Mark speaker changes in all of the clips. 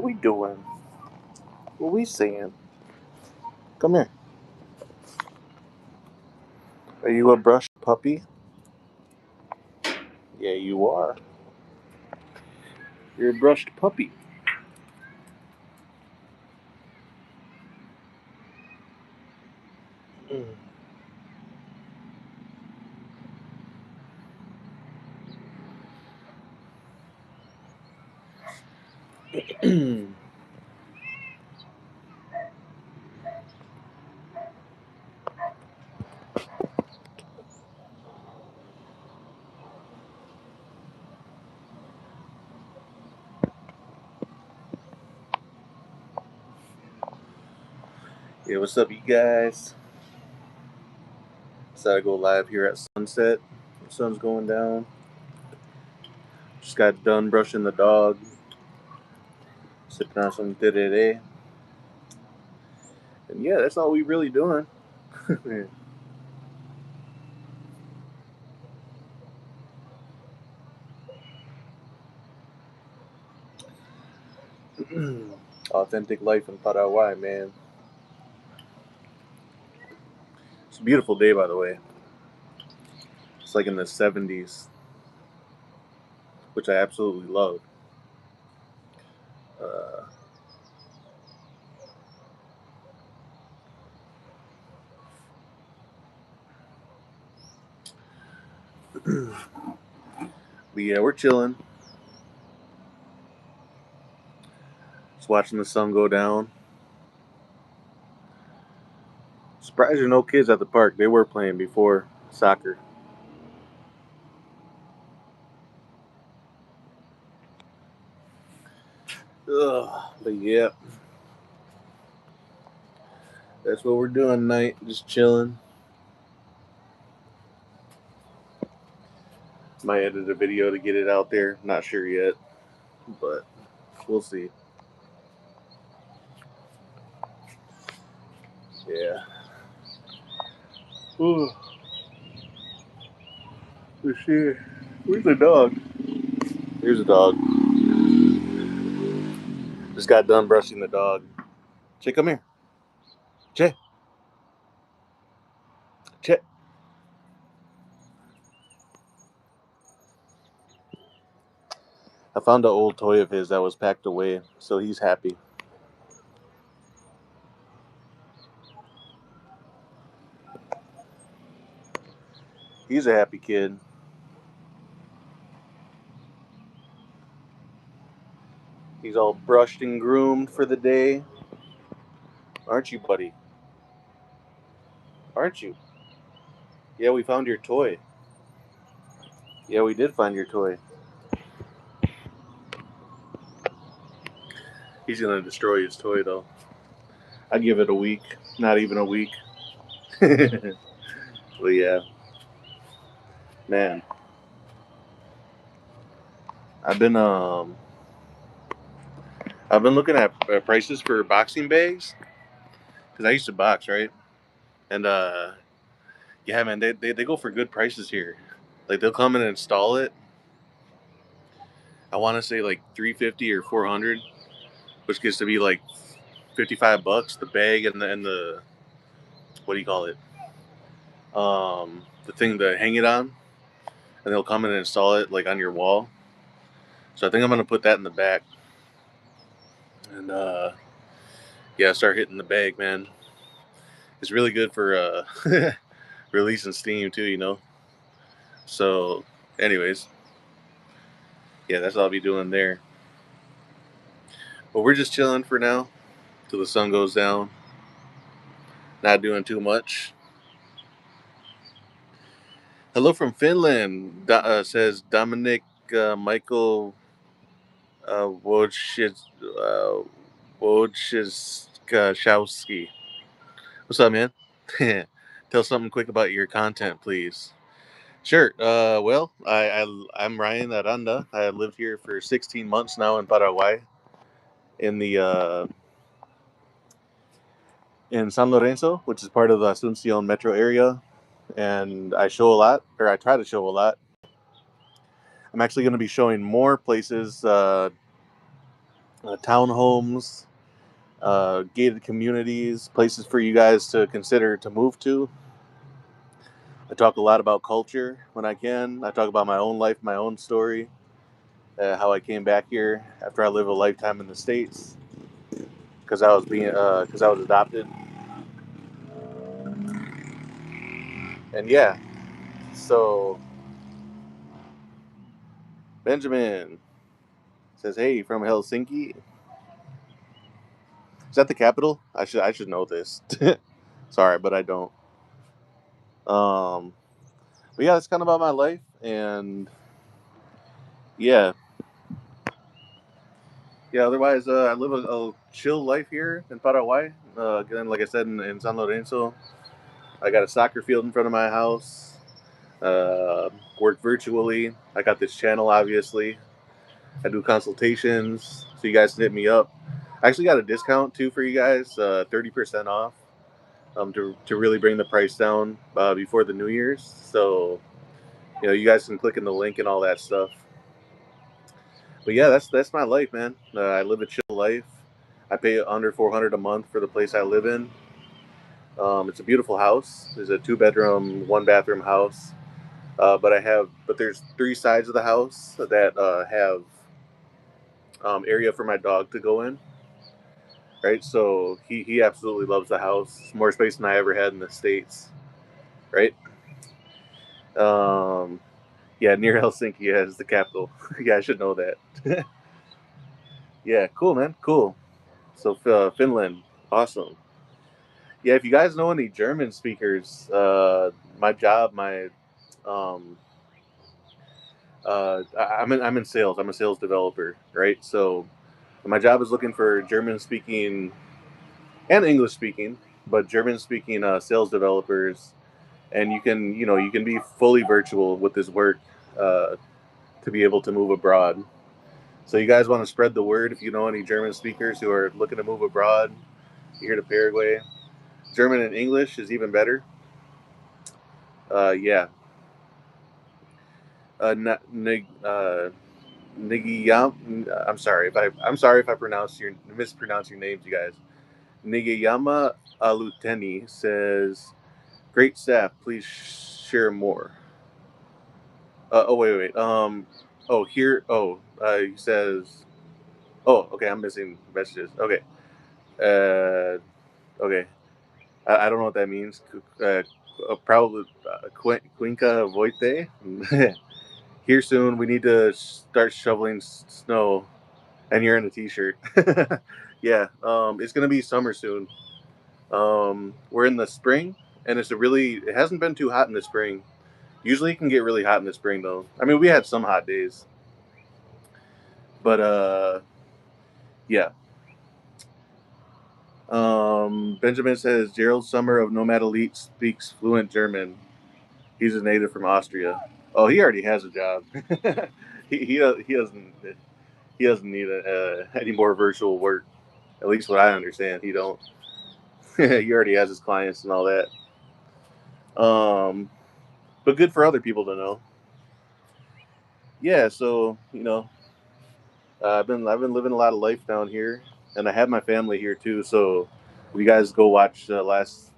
Speaker 1: What we doing? What we saying? Come here. Are you a brushed puppy? Yeah, you are. You're a brushed puppy. Yeah, what's up, you guys? Decided to go live here at sunset. The sun's going down. Just got done brushing the dog, sipping on some tereré. And yeah, that's all we really doing. Authentic life in Paraguay, man. It's a beautiful day, by the way. It's like in the 70s, which I absolutely love. Uh, but yeah, we're chilling. Just watching the sun go down. Surprised there are no kids at the park. They were playing before soccer. Ugh, but yeah, that's what we're doing tonight. Just chilling. Might edit a video to get it out there. Not sure yet, but we'll see. Yeah. Ooh, for sure. Where's the dog? Here's a dog. Just got done brushing the dog. Che, come here. Che. Che. I found an old toy of his that was packed away, so he's happy. He's a happy kid. He's all brushed and groomed for the day. Aren't you, buddy? Aren't you? Yeah, we found your toy. Yeah, we did find your toy. He's gonna destroy his toy though. I give it a week. Not even a week. Well, yeah, man. I've been um I've been looking at prices for boxing bags because I used to box, right? And yeah, man, they go for good prices here. Like they'll come and install it. I want to say like 350 or 400, which gets to be like $55 the bag and the what do you call it? The thing to hang it on, and they'll come and install it like on your wall. So I think I'm gonna put that in the back and yeah, start hitting the bag, man. It's really good for releasing steam too, you know. So, anyways, yeah, that's all I'll be doing there. But we're just chilling for now till the sun goes down. Not doing too much. Hello from Finland, says Dominic Michael uh, Wojciechowski. What's up, man? Tell something quick about your content, please. Sure. Well, I'm Ryan Aranda. I lived here for 16 months now in Paraguay, in the in San Lorenzo, which is part of the Asuncion metro area, and I show a lot, or I try to show a lot. I'm actually going to be showing more places townhomes, gated communities, places for you guys to consider to move to. I talk a lot about culture when I can. I talk about my own life, my own story, how I came back here after I lived a lifetime in the States because I was adopted. And yeah, so Benjamin says, "Hey, from Helsinki. Is that the capital? I should know this. Sorry, but I don't. Um, but yeah, that's kind of about my life, and yeah, yeah. Otherwise, I live a chill life here in Paraguay. Again, like I said, in San Lorenzo, I got a soccer field in front of my house. Work virtually. I got this channel, obviously. I do consultations, so you guys can hit me up. I actually got a discount too for you guys, 30% off. To really bring the price down before the New Year's. So you guys can click in the link and all that stuff. But yeah, that's my life, man. I live a chill life. I pay under 400 a month for the place I live in. It's a beautiful house. It's a 2 bedroom, 1 bathroom house. But there's 3 sides of the house that have area for my dog to go in. Right, so he absolutely loves the house. More space than I ever had in the States. Right. Um, Yeah, near Helsinki as the capital. Yeah, I should know that. Yeah, cool, man. Cool. So Finland, awesome. Yeah, if you guys know any German speakers, my job, my um, I'm in sales. I'm a sales developer, right? So my job is looking for German speaking and English speaking, but German speaking sales developers, and you can be fully virtual with this work uh, to be able to move abroad. So you guys want to spread the word if you know any German speakers who are looking to move abroad here to Paraguay. German and English is even better. Yeah. Nigiyam. I'm sorry if I mispronounce your names, you guys. Nigiyama Aluteni says, "Great staff. Please share more." Oh, wait. Oh, here. Oh, he says. Oh, okay. I'm missing messages. Okay. Uh. Okay. I don't know what that means. Probably Quinca Voite. Here soon. We need to start shoveling snow, and you're in a t-shirt. Yeah. It's gonna be summer soon. We're in the spring, and it hasn't been too hot in the spring. Usually, it can get really hot in the spring, though. I mean, we had some hot days, but yeah. Benjamin says Gerald Summer of Nomad Elite speaks fluent German. He's a native from Austria. Oh, he already has a job. He doesn't need any more virtual work. At least what I understand, he don't. He already has his clients and all that. Um, but good for other people to know. Yeah, so I've been living a lot of life down here, and I have my family here too. So, if you guys go watch last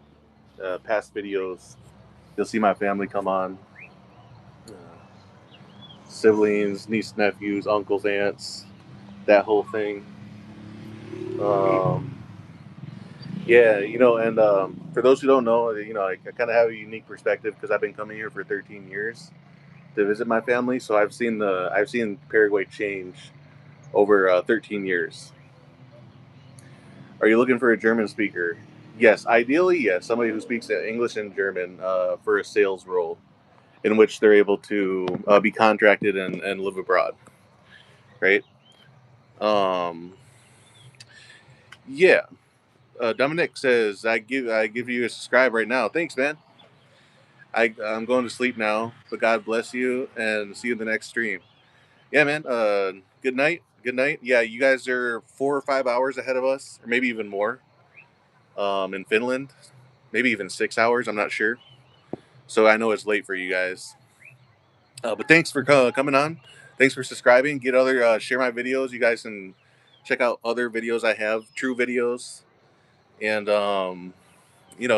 Speaker 1: past videos, you'll see my family come on. Uh, Siblings, niece, nephews, uncles, aunts, that whole thing. Um, yeah, and for those who don't know, I kind of have a unique perspective because I've been coming here for 13 years to visit my family. So I've seen Paraguay change over 13 years. Are you looking for a German speaker? Yes, ideally, yes, somebody who speaks English and German for a sales role in which they're able to be contracted and live abroad, right? Um, yeah. Dominic says, I give you a subscribe right now. Thanks, man. I'm going to sleep now, but God bless you and see you in the next stream. Yeah, man. Good night. Good night. Yeah, you guys are 4 or 5 hours ahead of us, or maybe even more. In Finland, maybe even 6 hours. I'm not sure. So I know it's late for you guys. But thanks for coming on. Thanks for subscribing. Share my videos. You guys can check out other videos I have, true videos, and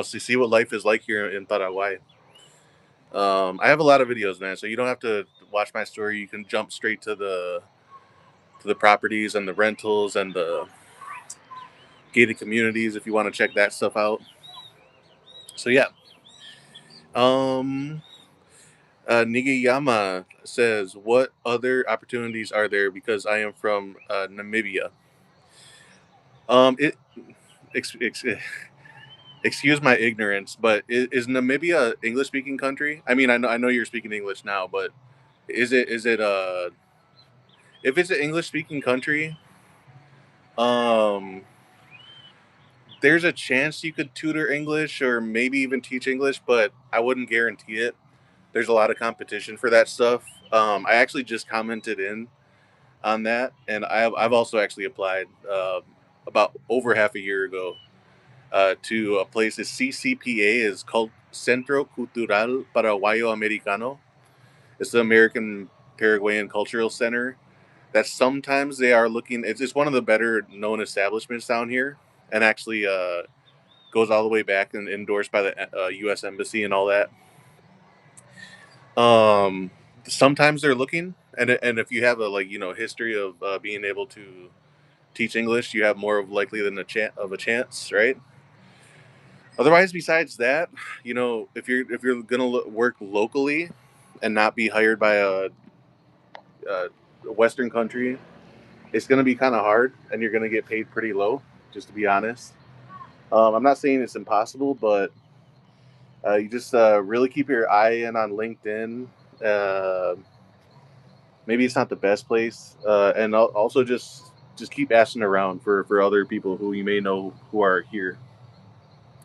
Speaker 1: see what life is like here in Paraguay. I have a lot of videos, man, so you don't have to watch my story. You can jump straight to the properties and the rentals and the gated communities if you want to check that stuff out. So yeah. Um Nigayama says, "What other opportunities are there? Because I am from Namibia." It ex, ex, excuse my ignorance, but is Namibia an English speaking country? I mean, I know you're speaking English now, but is it if it's an English speaking country, um, there's a chance you could tutor English or maybe even teach English, but I wouldn't guarantee it. There's a lot of competition for that stuff. I actually just commented in on that, and I've also actually applied about over half a year ago to a place. The CCPA is called Centro Cultural Paraguayo Americano. It's the American Paraguayan Cultural Center. That sometimes they are looking. It's one of the better known establishments down here, and actually goes all the way back and endorsed by the U.S. Embassy and all that. Um, Sometimes they're looking, and if you have a history of being able to teach English, you have more of likely than a chance, right? Otherwise, besides that, if you're gonna work locally and not be hired by a Western country, it's gonna be kind of hard, and you're gonna get paid pretty low. Just to be honest, I'm not saying it's impossible, but you just really keep your eye in on LinkedIn. Uh, Maybe it's not the best place, and also just keep asking around for other people who you may know who are here,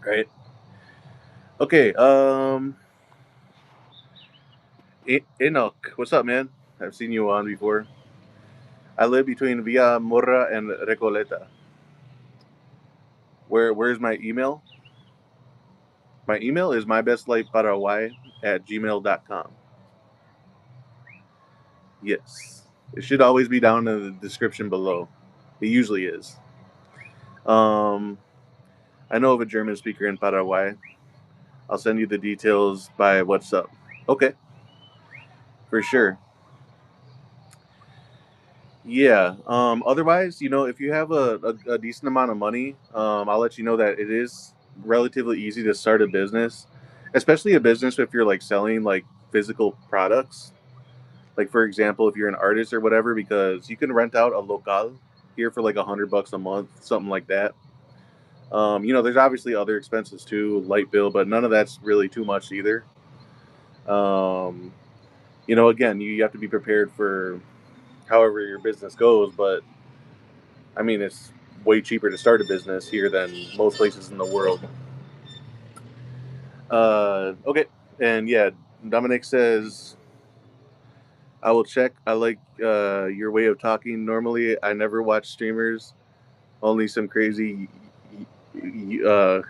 Speaker 1: right? Okay. Enoch, what's up, man? I've seen you on before. I live between Villa Morra and Recoleta. Where's my email? My email is mybestlifeparaguay@gmail.com. Yes. It should always be down in the description below. It usually is. Um, I know of a German speaker in Paraguay. I'll send you the details by WhatsApp. Okay, for sure. Yeah. Otherwise, if you have a decent amount of money, I'll let you know that it is relatively easy to start a business, especially a business if you're like selling like physical products. Like for example, if you're an artist or whatever, because you can rent out a local here for like $100 a month, something like that. There's obviously other expenses too, light bill, but none of that's really too much either. Um, again, you have to be prepared for however your business goes, but I mean, it's way cheaper to start a business here than most places in the world. Okay, and yeah, Dominic says, "I will check. I like your way of talking. Normally, I never watch streamers. Only some crazy, uh,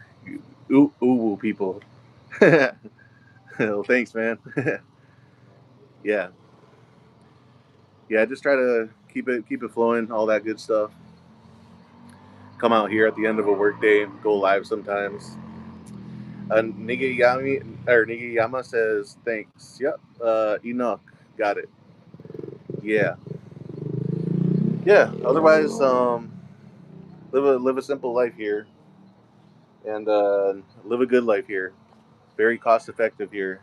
Speaker 1: ooh people." Well, thanks, man. Yeah, yeah. Just try to keep it flowing. All that good stuff. Come out here at the end of a workday. Go live sometimes. Nigiyama says thanks. Yep. Enoch, got it. Yeah, yeah. Otherwise, live a simple life here, and live a good life here. Very cost effective here.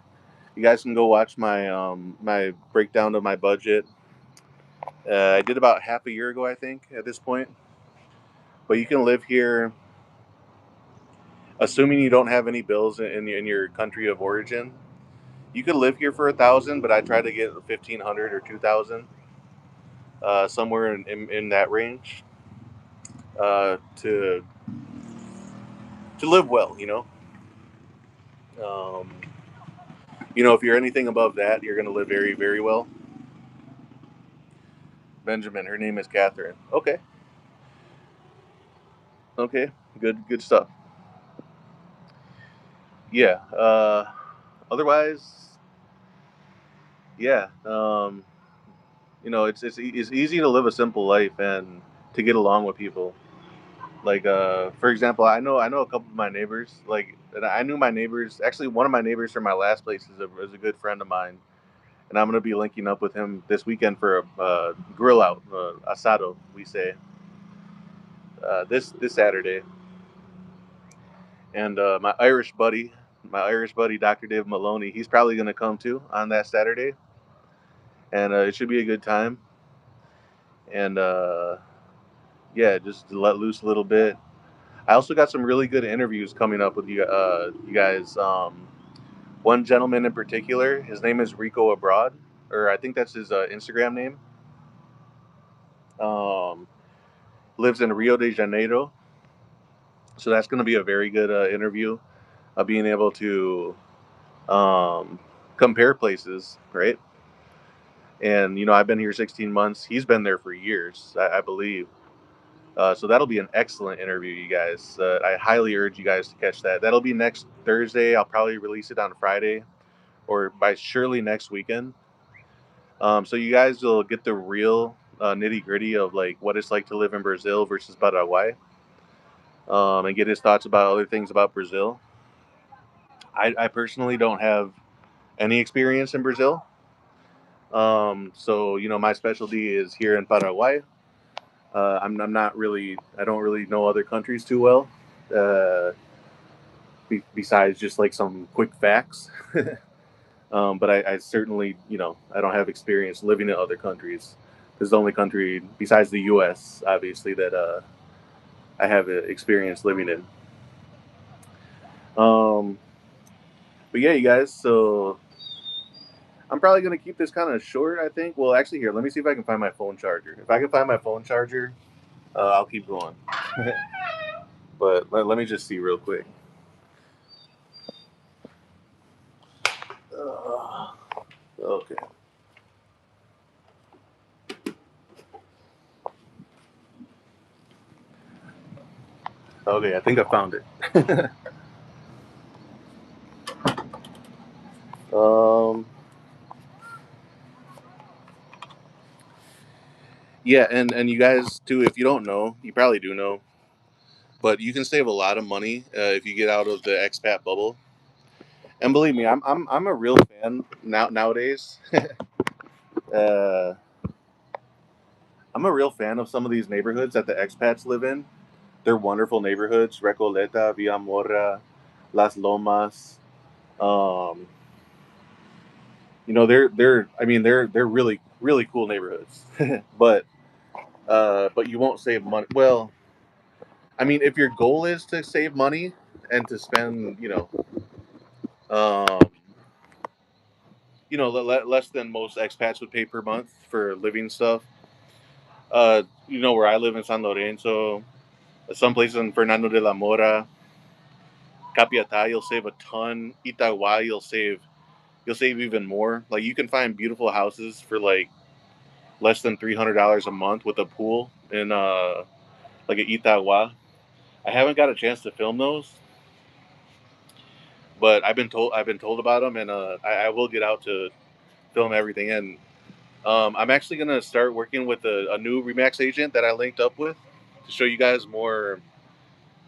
Speaker 1: You guys can go watch my breakdown of my budget. I did about half a year ago, I think, at this point. But you can live here, assuming you don't have any bills in your country of origin. You could live here for 1,000, but I try to get 1,500 or 2,000, somewhere in that range, to live well. Um, if you're anything above that, you're going to live very very well. Benjamin, her name is Catherine. Okay, okay, good stuff. Yeah. Otherwise, yeah. It's easy to live a simple life, and to get along with people. Like for example, I know a couple of my neighbors. Like and I knew my neighbors. Actually, one of my neighbors from my last place is a good friend of mine, and I'm gonna be linking up with him this weekend for a grill out, asado. We say this Saturday, and my Irish buddy, Dr. Dave Maloney, he's probably gonna come too on that Saturday, and it should be a good time. And yeah, just to let loose a little bit. I also got some really good interviews coming up with you guys. One gentleman in particular, his name is Rico Abroad, or I think that's his Instagram name. Um, Lives in Rio de Janeiro, so that's going to be a very good interview. Being able to um, compare places, right? And I've been here 16 months. He's been there for years, I believe. So that'll be an excellent interview, you guys. I highly urge you guys to catch that. That'll be next Thursday. I'll probably release it on Friday or by surely next weekend. So you guys will get the real nitty gritty of like what it's like to live in Brazil versus Paraguay, and get his thoughts about other things about Brazil. I personally don't have any experience in Brazil, so my specialty is here in Paraguay. I'm not really. I don't really know other countries too well. Uh, Besides just like some quick facts. But I certainly, I don't have experience living in other countries. This is the only country besides the U.S., obviously, that I have experience living in. Um, but yeah, you guys. So I'm probably gonna keep this kind of short. I think. Well, actually, here, let me see if I can find my phone charger. If I can find my phone charger, I'll keep going. But let me just see real quick. Okay. Okay, I think I found it. um. Yeah, and you guys too. If you don't know, you probably do know, but you can save a lot of money if you get out of the expat bubble. And believe me, I'm a real fan nowadays. uh, I'm a real fan of some of these neighborhoods that the expats live in. They're wonderful neighborhoods: Recoleta, Villamorra, Las Lomas. Um, they're I mean they're really really cool neighborhoods. But you won't save money. Well, I mean, if your goal is to save money and to spend, um, less than most expats would pay per month for living stuff. Where I live in San Lorenzo, some places in Fernando de la Mora, Capiatá, you'll save a ton. Itagua, you'll save even more. Like you can find beautiful houses for like less than $300 a month with a pool in like a Itagua. I haven't got a chance to film those, but I've been told about them, and I will get out to film everything. And I'm actually gonna start working with a new Remax agent that I linked up with to show you guys more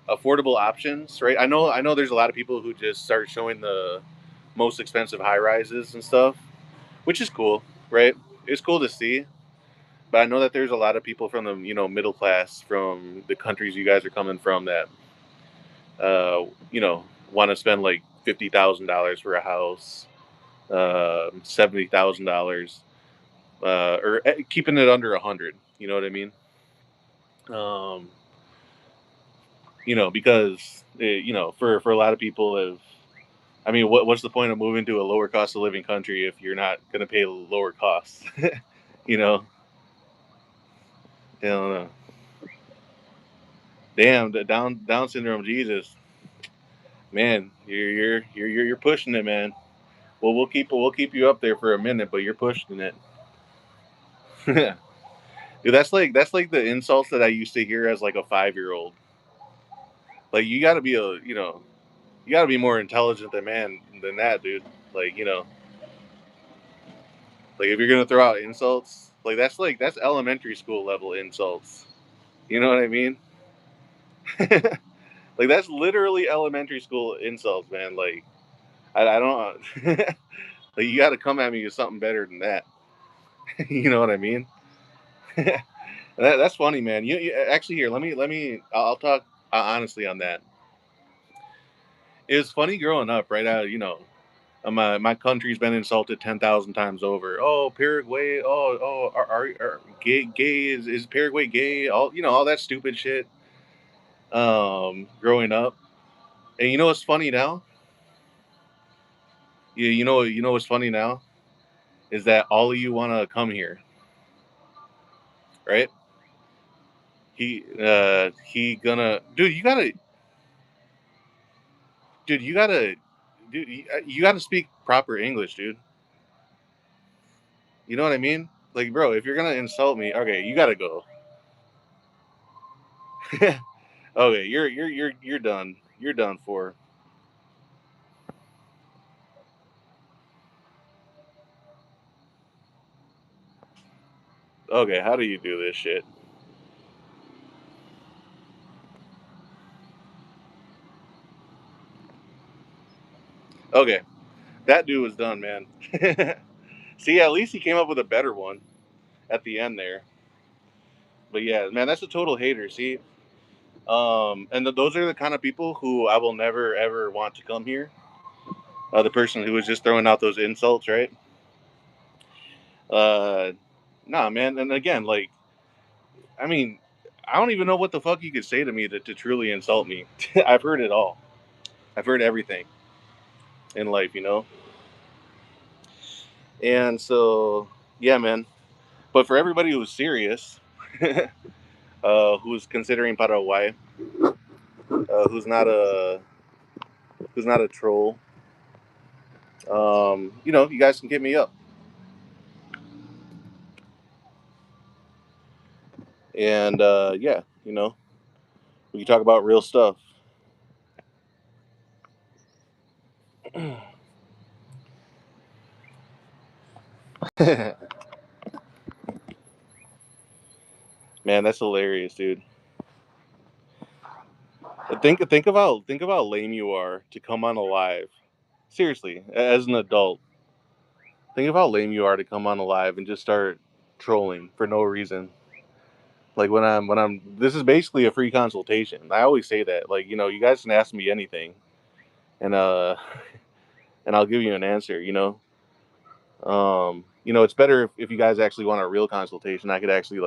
Speaker 1: affordable options. Right? I know. There's a lot of people who just start showing the most expensive high rises and stuff, which is cool. Right? It's cool to see. But I know that there's a lot of people from the middle class from the countries you guys are coming from that uh, you know want to spend like $50,000 for a house, $70,000, or keeping it under 100. You know what I mean? Um, because for a lot of people, if I mean, what's the point of moving to a lower cost of living country if you're not going to pay lower costs? you know, I don't know. Damn, the Down syndrome, Jesus, man, you're pushing it, man. Well, we'll keep you up there for a minute, but you're pushing it. Dude, that's like the insults that I used to hear as like a 5-year-old. Like you got to be you got to be more intelligent than that, dude. Like like if you're gonna throw out insults, like that's elementary school level insults. You know what I mean? Like that's literally elementary school insults, man. Like I don't. Like you got to come at me with something better than that. You know what I mean? That's funny, man. You actually here. Let me. I'll talk honestly on that. It was funny growing up, right? My country's been insulted 10,000 times over. Oh, Paraguay. Are gay is Paraguay gay? All that stupid shit. Growing up, and you know what's funny now? You know what's funny now is that all of you want to come here, right? He gonna dude. Dude. You gotta speak proper English, dude. You know what I mean? Like, bro, if you're gonna insult me, okay, you gotta go. Okay, you're done. You're done for. Okay, how do you do this shit? Okay, that dude was done, man. See, at least he came up with a better one at the end there. But yeah, man, that's a total hater. See, and those are the kind of people who I will never ever want to come here. The person who was just throwing out those insults, right? Uh, nah, man. And again, like, I mean, I don't even know what the fuck you could say to me to truly insult me. I've heard it all. I've heard everything in life, you know. And so, yeah, man. But for everybody who's serious, who's considering Paraguay, who's not a troll, you guys can hit me up, and yeah, we can talk about real stuff. Man, that's hilarious, dude. Think of how lame you are to come on a live. Seriously, as an adult, think of how lame you are to come on a live and just start trolling for no reason. Like when I'm this is basically a free consultation. I always say that. Like, you guys can ask me anything and and I'll give you an answer, it's better if you guys actually want a real consultation. I could actually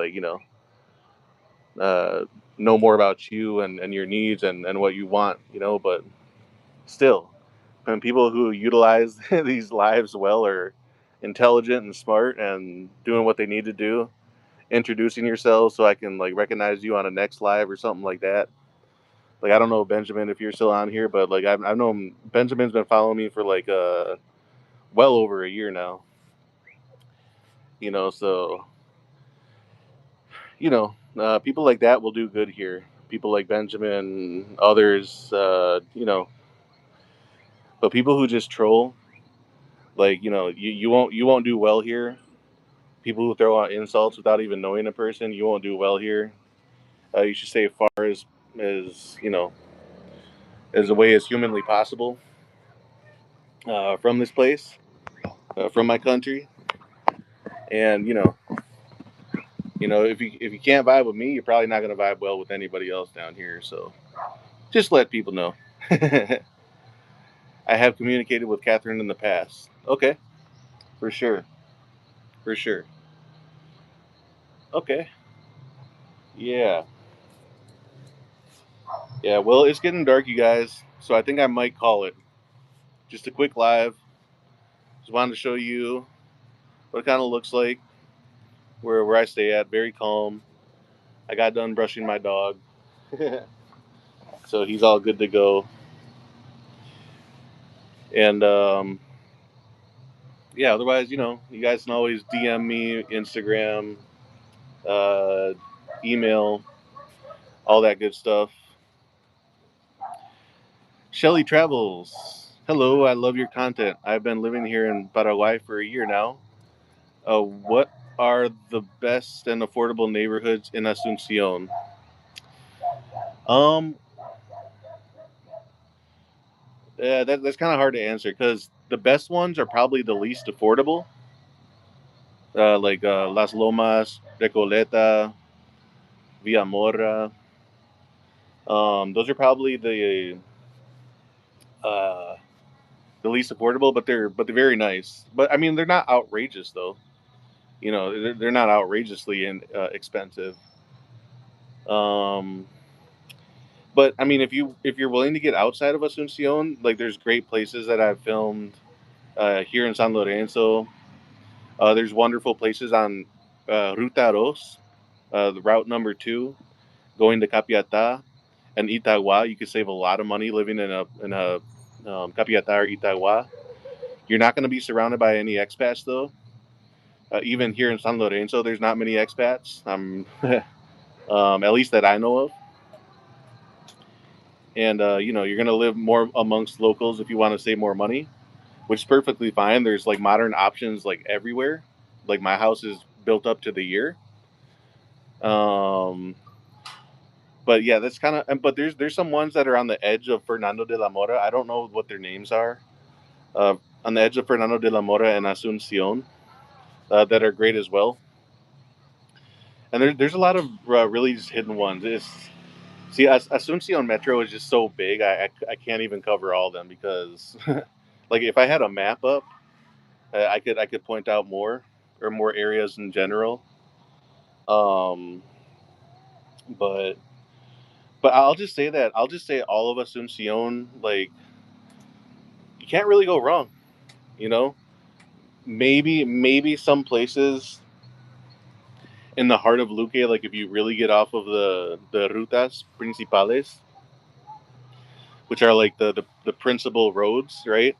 Speaker 1: uh know more about you and your needs and what you want, but still, when people who utilize these lives well are intelligent and smart and doing what they need to do, introducing yourselves so I can like recognize you on a next live or something like that. Like, I don't know, Benjamin, if you're still on here, but like I've known Benjamin's been following me for like well over a year now. So people like that will do good here. People like Benjamin, others, but people who just troll, like you won't do well here. People who throw out insults without even knowing a person, you won't do well here. You should stay as far as as away as humanly possible from this place, from my country, and if you can't vibe with me, you're probably not gonna vibe well with anybody else down here. So just let people know. I have communicated with Catherine in the past. Okay, for sure, for sure. Okay, yeah, yeah. Well, it's getting dark, you guys, so I think I might call it. Just a quick live. Just wanted to show you what it kind of looks like where I stay at. Very calm. I got done brushing my dog, so he's all good to go. And yeah, otherwise, you guys can always DM me, Instagram, uh, email, all that good stuff. Shelly Travels. Hello, I love your content. I've been living here in Paraguay for a year now. What are the best and affordable neighborhoods in Asuncion? Um, yeah, that's kind of hard to answer because the best ones are probably the least affordable, like Las Lomas, Recoleta, Villamorra. Those are probably uh, the least affordable, but they're very nice. But I mean, they're not outrageous though. You know, they're not outrageously expensive. Um, but I mean, if you're willing to get outside of Asuncion, like there's great places that I've filmed here in San Lorenzo. There's wonderful places on Ruta Dos, the route number 2, going to Capiatá and Itagua. You could save a lot of money living in a Capiatá or Itagua. You're not going to be surrounded by any expats though. Even here in San Lorenzo, there's not many expats. At least that I know of. And you're going to live more amongst locals if you want to save more money, which is perfectly fine. There's like modern options like everywhere. Like my house is built up to the year. Um, but yeah, that's kind of. But there's some ones that are on the edge of Fernando de la Mora. I don't know what their names are. Uh, on the edge of Fernando de la Mora and Asuncion, that are great as well. And there's a lot of really just hidden ones. See, Asuncion Metro is just so big. I can't even cover all of them because, like, if I had a map up, I could point out more or more areas in general. Um, but I'll just say all of Asuncion, like you can't really go wrong. You know, maybe some places in the heart of Luque, like if you really get off of the rutas principales, which are like the principal roads, right?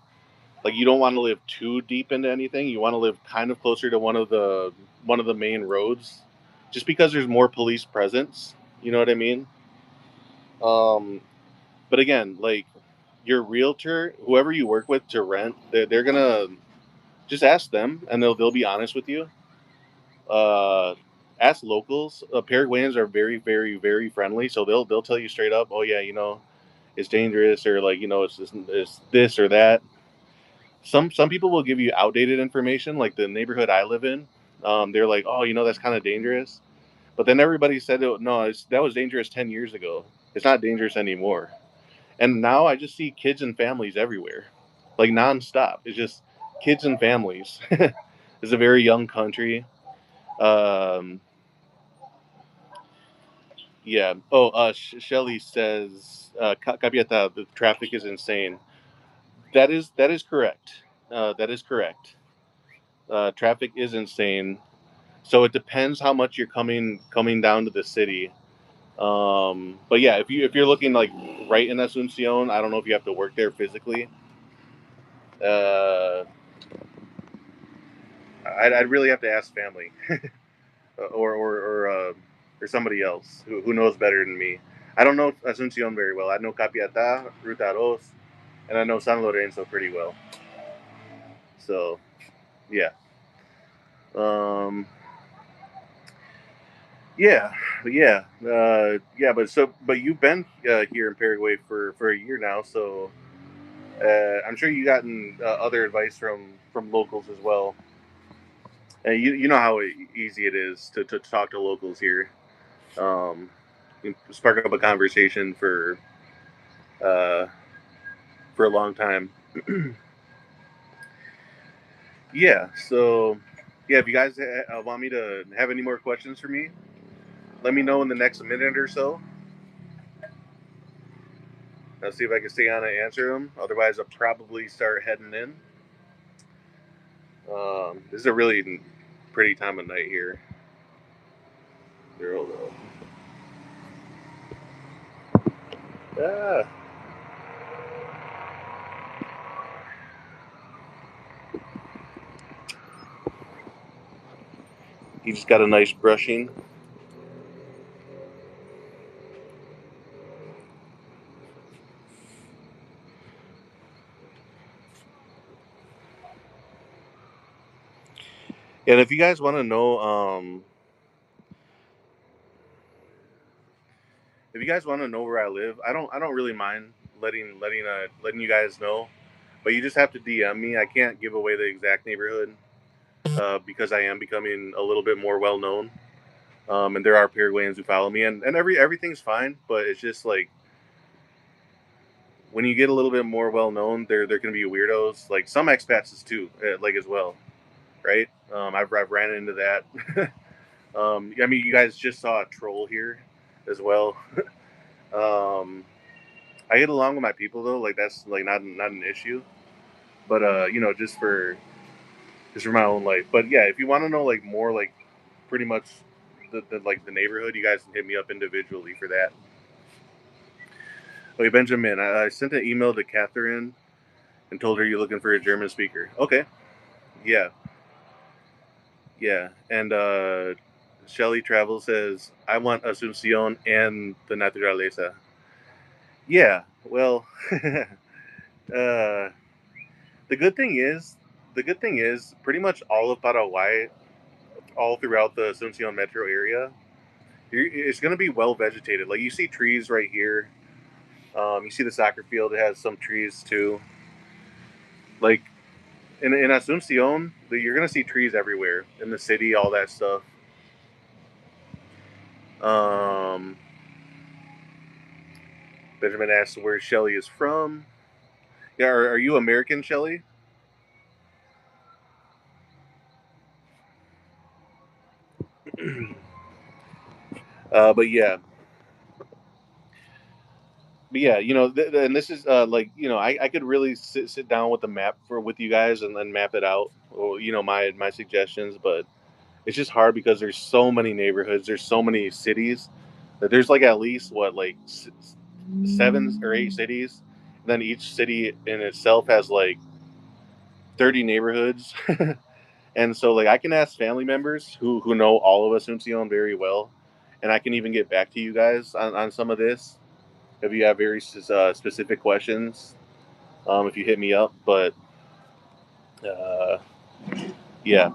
Speaker 1: Like you don't want to live too deep into anything. You want to live kind of closer to one of the main roads, just because there's more police presence. You know what I mean? Um, but again, like your realtor, whoever you work with to rent, they're gonna just ask them, and they'll be honest with you. Uh, Ask locals. Paraguayans are very, very, very friendly, so they'll tell you straight up. Oh yeah, it's dangerous, or like it's this or that. Some people will give you outdated information, like the neighborhood I live in. They're like, oh, that's kind of dangerous. But then everybody said, no, that was dangerous 10 years ago. It's not dangerous anymore. And now I just see kids and families everywhere, like nonstop. It's just kids and families. It's a very young country. Um, yeah. Oh, Shelly says, Capieta, the traffic is insane. That is correct. That is correct. Traffic is insane. So it depends how much you're coming down to the city. But yeah, if you're looking like right in Asuncion, I don't know if you have to work there physically. Uh, I'd really have to ask family or somebody else who knows better than me. I don't know Asuncion very well. I know Capiatá, Ruta Dos, and I know San Lorenzo pretty well. So yeah, um, yeah, yeah. But you've been here in Paraguay for a year now, so I'm sure you gotten other advice from locals as well. You know how easy it is to talk to locals here. Um, Spark up a conversation uh, for a long time. Yeah. So yeah, if you guys want me to have any more questions for me, let me know in the next minute or so. I'll see if I can stay on and answer them. Otherwise, I'll probably start heading in. This is a really pretty time of night here. Here, hold on. Ah, he just got a nice brushing. And if you guys want to know, if you guys want to know where I live, I don't really mind letting you guys know, but you just have to DM me. I can't give away the exact neighborhood because I am becoming a little bit more well known. And there are Paraguayans who follow me, and everything's fine, but it's just like when you get a little bit more well known, there can be weirdos, like some expats too, like as well, right? I've ran into that. I mean, you guys just saw a troll here as well. um, I get along with my people though, like that's like not an issue. But just for my own life. But yeah, if you want to know like more like pretty much the like the neighborhood, you guys can hit me up individually for that. Okay, Benjamin, I sent an email to Catherine and told her you're looking for a German speaker. Okay, yeah, yeah. And Shelly Travel says I want Asuncion and the Naturaleza. Yeah, well, uh, the good thing is, pretty much all of Paraguay, all throughout the Asuncion metro area, it's going to be well vegetated. Like you see trees right here. You see the soccer field; it has some trees too. Like in Asuncion, you're going to see trees everywhere in the city, all that stuff. Um, Benjamin asks where Shelly is from. Yeah, are you American, Shelly? But yeah, and this is like I could really sit down with the map with you guys and then map it out. Or, my suggestions, but it's just hard because there's so many neighborhoods, there's so many cities that there's like at least what like 7 or 8 cities. And then each city in itself has like 30 neighborhoods, and so like I can ask family members who know all of Asuncion very well, and I can even get back to you guys on some of this if you have very specific questions. If you hit me up, but uh, yeah,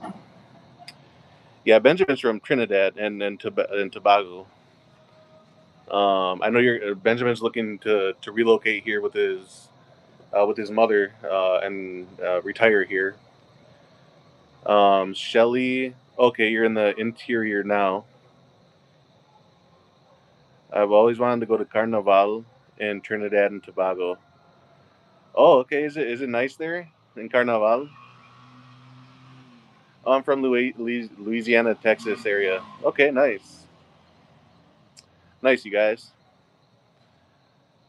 Speaker 1: yeah, Benjamin's from Trinidad and Tobago. I know you're Benjamin's looking to relocate here with his mother and retire here. Shelly, okay, you're in the interior now. I've always wanted to go to Carnival in Trinidad and Tobago. Oh, okay. Is it nice there in Carnival? Oh, I'm from Louisiana, Texas area. Okay, nice, nice, you guys.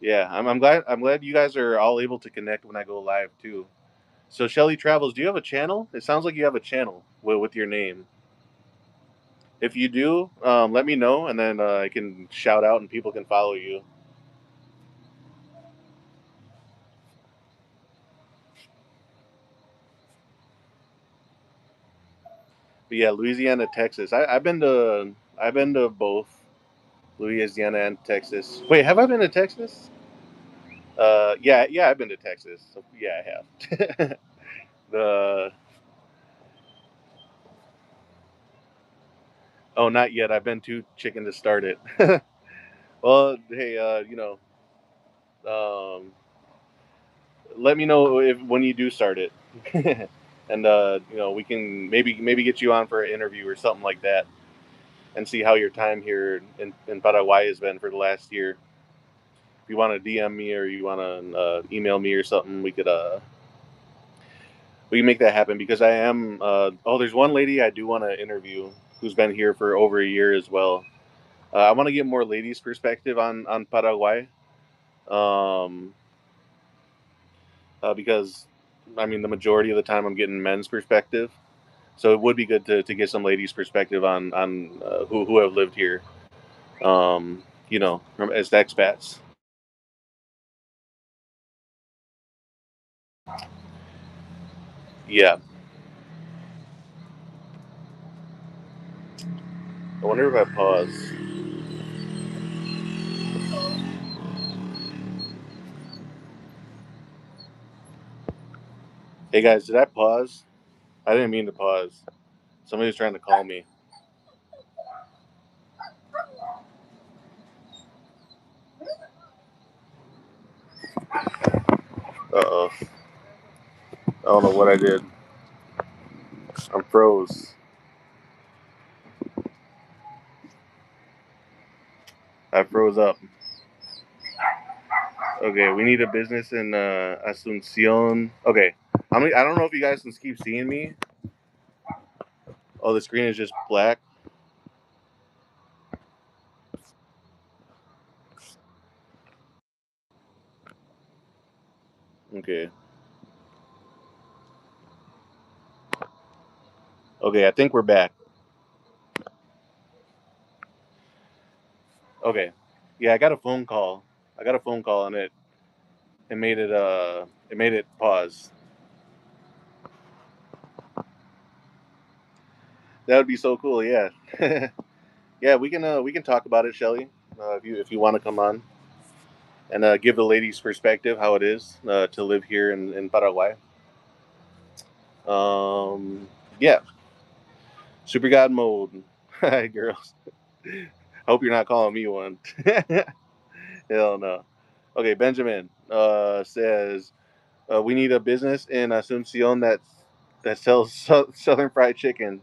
Speaker 1: Yeah, I'm glad you guys are all able to connect when I go live too. So Shelly Travels, do you have a channel? It sounds like you have a channel with your name. If you do, let me know, and then I can shout out, and people can follow you. But yeah, Louisiana, Texas. I've been to both Louisiana and Texas. Wait, have I been to Texas? Yeah, yeah, I've been to Texas. So, yeah, I have. the Oh, not yet. I've been too chicken to start it. Well, hey, um, let me know if when you do start it, and we can maybe get you on for an interview or something like that, and see how your time here in Paraguay has been for the last year. If you want to DM me or you want to email me or something, we can make that happen because I am. There's one lady I do want to interview who's been here for over a year as well. I want to get more ladies' perspective on Paraguay, um, because I mean the majority of the time I'm getting men's perspective. So it would be good to get some ladies' perspective on who have lived here, as expats. Yeah, I wonder if I pause. Hey guys, did I pause? I didn't mean to pause. Somebody was trying to call me. Uh-oh. I don't know what I did. I'm froze. I froze up. Okay, we need a business in Asuncion. Okay. I don't know if you guys can keep seeing me. Oh, the screen is just black. Okay. Okay, I think we're back. Okay. Yeah, I got a phone call. I got a phone call and it made it pause. That would be so cool, yeah. Yeah, we can talk about it, Shelly. If you want to come on and give the ladies perspective how it is to live here in Paraguay. Yeah, super god mode. Hi girls. Hope you're not calling me one. Hell no. Okay, Benjamin says we need a business in Asuncion that sells southern fried chicken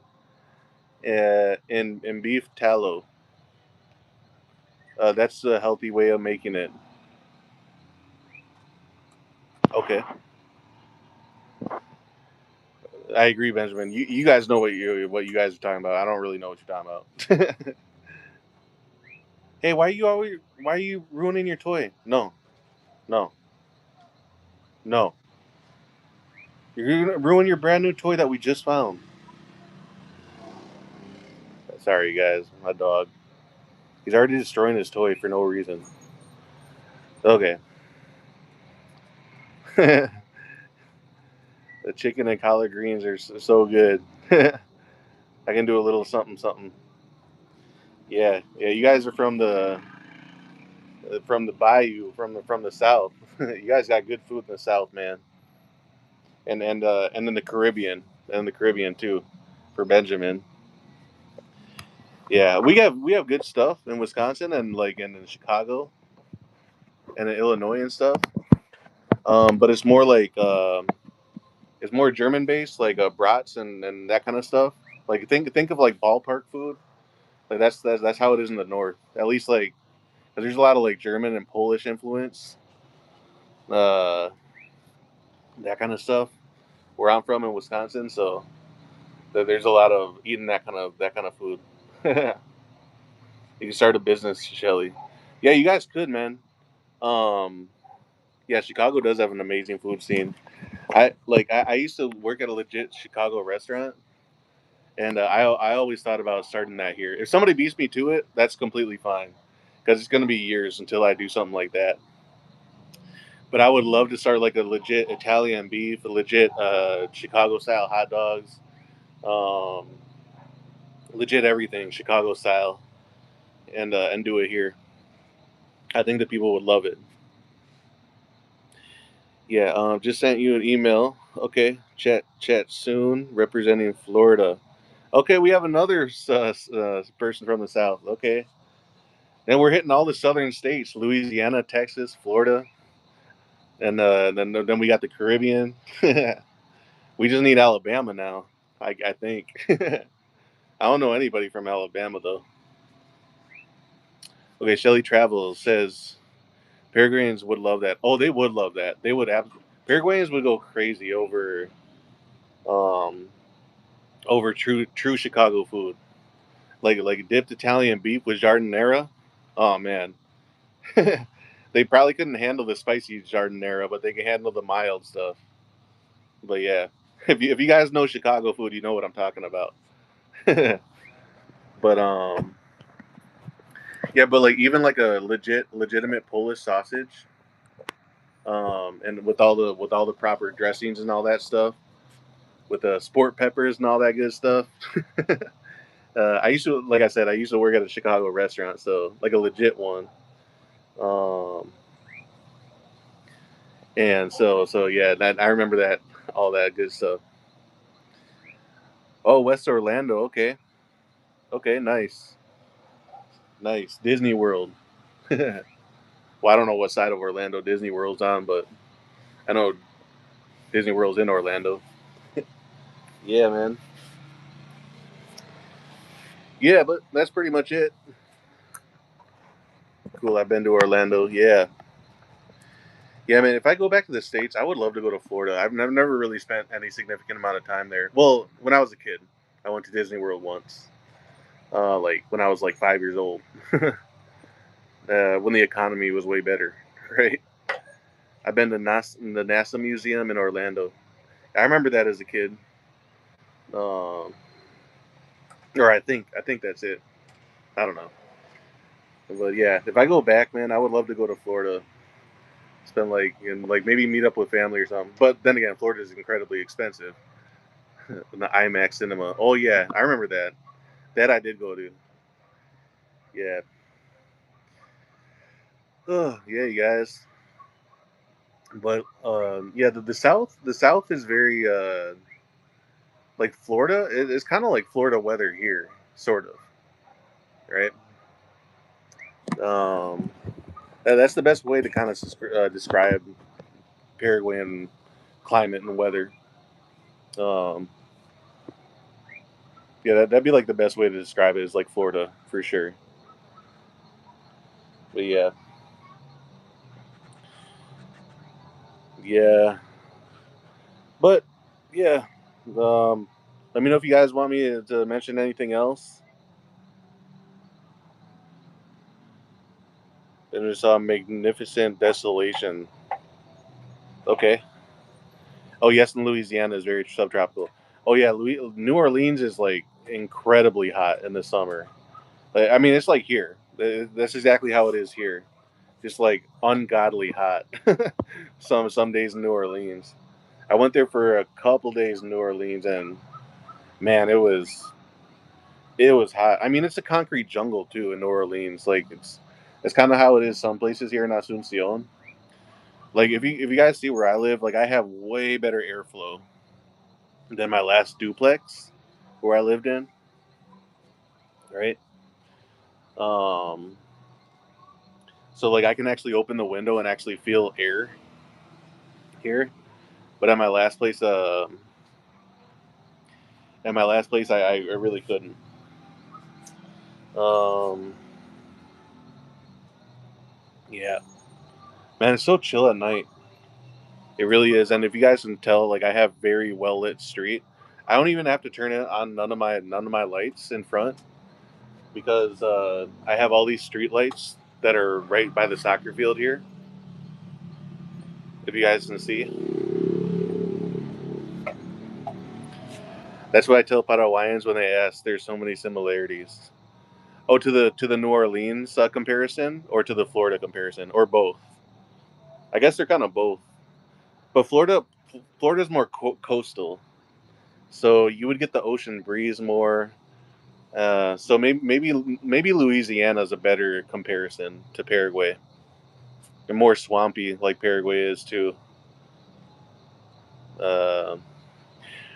Speaker 1: in beef tallow. That's a healthy way of making it. Okay, I agree, Benjamin. You guys know what you guys are talking about. I don't really know what you're talking about. Hey, why are you ruining your toy? No, no, no. You're gonna ruin your brand new toy that we just found. Sorry, guys. My dog. He's already destroying his toy for no reason. Okay. The chicken and collard greens are so good. I can do a little something something. Yeah, yeah. You guys are from the bayou, from the south. You guys got good food in the south, man. And then the Caribbean too, for Benjamin. Yeah, we have good stuff in Wisconsin and like in Chicago and in Illinois and stuff. But it's more German based, like brats and that kind of stuff. Like think of like ballpark food. Like that's how it is in the north. At least like 'cause there's a lot of like German and Polish influence. Uh, that kind of stuff where I'm from in Wisconsin. So there's a lot of eating that kind of food. You can start a business, Shelly. Yeah, you guys could, man. Um, yeah, Chicago does have an amazing food scene. I used to work at a legit Chicago restaurant, and I always thought about starting that here. If somebody beats me to it, that's completely fine, because it's going to be years until I do something like that. But I would love to start like a legit Italian beef, a legit Chicago style hot dogs, um, legit everything Chicago style, and do it here. I think that people would love it. Yeah, just sent you an email. Okay, chat soon. Representing Florida. Okay, we have another person from the south. Okay, and we're hitting all the southern states: Louisiana, Texas, Florida, and then we got the Caribbean. We just need Alabama now. I think. I don't know anybody from Alabama though. Okay, Shelly Travel says Paraguayans would love that. Oh, they would love that. They would have. Paraguayans would go crazy um over true Chicago food. Like dipped Italian beef with jardinera. Oh man. They probably couldn't handle the spicy jardinera, but they can handle the mild stuff. But yeah. If you guys know Chicago food, you know what I'm talking about. But yeah, but like even like a legitimate Polish sausage, and with all the proper dressings and all that stuff, with the sport peppers and all that good stuff. I used to, like I said, I used to work at a Chicago restaurant, so like a legit one. Um, and so yeah, I remember that all that good stuff. Oh, West Orlando, okay, okay, nice, nice. Disney World. Well, I don't know what side of Orlando Disney World's on, but I know. Disney World's in Orlando. Yeah, man. Yeah, but that's pretty much it. Cool. I've been to Orlando. Yeah. Yeah, man. If I go back to the States, I would love to go to Florida. I've never really spent any significant amount of time there. Well, when I was a kid, I went to Disney World once. Like when I was like 5 years old, when the economy was way better, right? I've been to the NASA Museum in Orlando. I remember that as a kid. Or I think that's it. I don't know, but yeah, if I go back, man, I would love to go to Florida. Spend like and like maybe meet up with family or something. But then again, Florida is incredibly expensive. The IMAX cinema. Oh yeah, I remember that. That I did go to. Yeah. Oh yeah, you guys. But yeah, the South is very like Florida. It's kind of like Florida weather here, sort of, right? Um, that's the best way to kind of describe Paraguayan climate and weather. Um, yeah, that'd be like the best way to describe it is like Florida for sure. But yeah, yeah, but yeah. Um, Let me know if you guys want me to mention anything else. And there's a magnificent desolation. Okay. Oh yes, and Louisiana is very subtropical. Oh yeah, New Orleans is like incredibly hot in the summer. I mean, it's like here. That's exactly how it is here. Just like ungodly hot. Some days in New Orleans. I went there for a couple days in New Orleans, and man, it was hot. I mean, it's a concrete jungle too in New Orleans. Like it's kind of how it is some places here in Asuncion. Like if you guys see where I live, like I have way better airflow than my last duplex where I lived in, right? Um, so like I can actually open the window and actually feel air here. But at my last place, I really couldn't. Um, yeah, man, it's so chill at night. It really is. And if you guys can tell, like I have very well lit street. I don't even have to turn it on none of my lights in front because I have all these street lights that are right by the soccer field here. If you guys can see, that's what I tell Paraguayans when they ask. There's so many similarities. Oh, to the New Orleans comparison, or to the Florida comparison, or both. I guess they're kind of both. But Florida's more coastal, so you would get the ocean breeze more. So maybe Louisiana is a better comparison to Paraguay, and more swampy like Paraguay is too. Uh,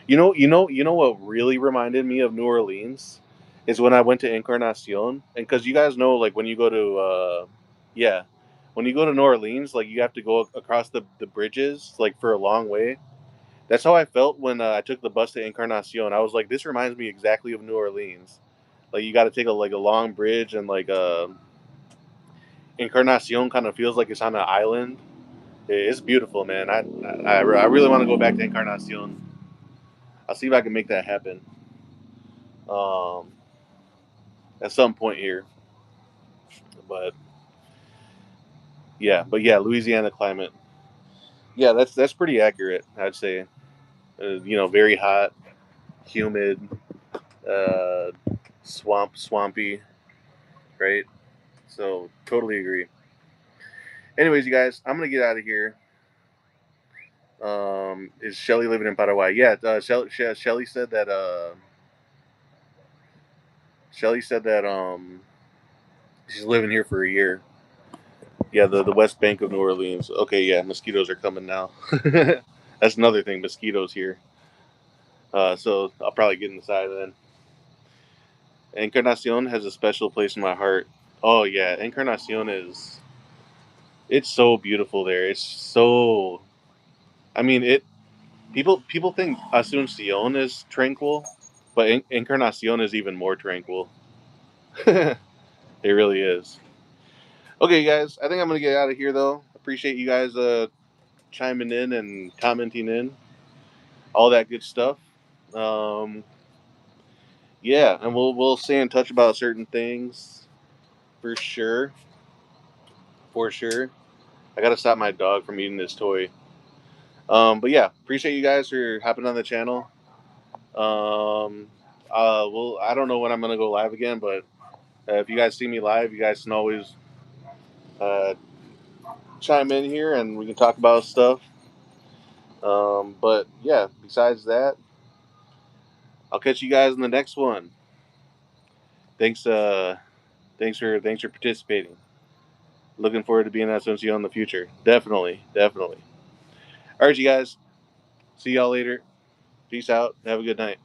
Speaker 1: you know what really reminded me of New Orleans is when I went to Encarnacion, and because you guys know, like when you go to, yeah, when you go to New Orleans, like you have to go across the bridges like for a long way. That's how I felt when I took the bus to Encarnacion. I was like, this reminds me exactly of New Orleans. Like you got to take a long bridge, and like Encarnacion kind of feels like it's on an island. It's beautiful, man. I really want to go back to Encarnacion. I'll see if I can make that happen. Um, at some point here. But yeah, Louisiana climate. Yeah, that's pretty accurate. I'd say, very hot, humid, uh, swampy, right? So totally agree. Anyways, you guys, I'm gonna get out of here. Is Shelly living in Paraguay? Yeah, Shelly said that. Shelly said that. She's living here for a year. Yeah, the West Bank of New Orleans. Okay, yeah, mosquitoes are coming now. That's another thing. Mosquitoes here. So I'll probably get inside then. Encarnacion has a special place in my heart. Oh yeah, Encarnacion is. It's so beautiful there. It's so. I mean it. People think Asuncion is tranquil, but Encarnacion is even more tranquil. It really is. Okay, guys, I think I'm gonna get out of here though. Appreciate you guys chiming in and commenting in, all that good stuff. Um, yeah, and we'll stay in touch about certain things for sure, for sure. I gotta stop my dog from eating this toy. But yeah, appreciate you guys for hopping on the channel. Well, I don't know when I'm gonna go live again, but if you guys see me live, you guys can always uh, chime in here and we can talk about stuff. But yeah, besides that, I'll catch you guys in the next one. Thanks, thanks for participating. Looking forward to being at SMCO in the future. Definitely, definitely. All right, you guys. See y'all later. Peace out. Have a good night.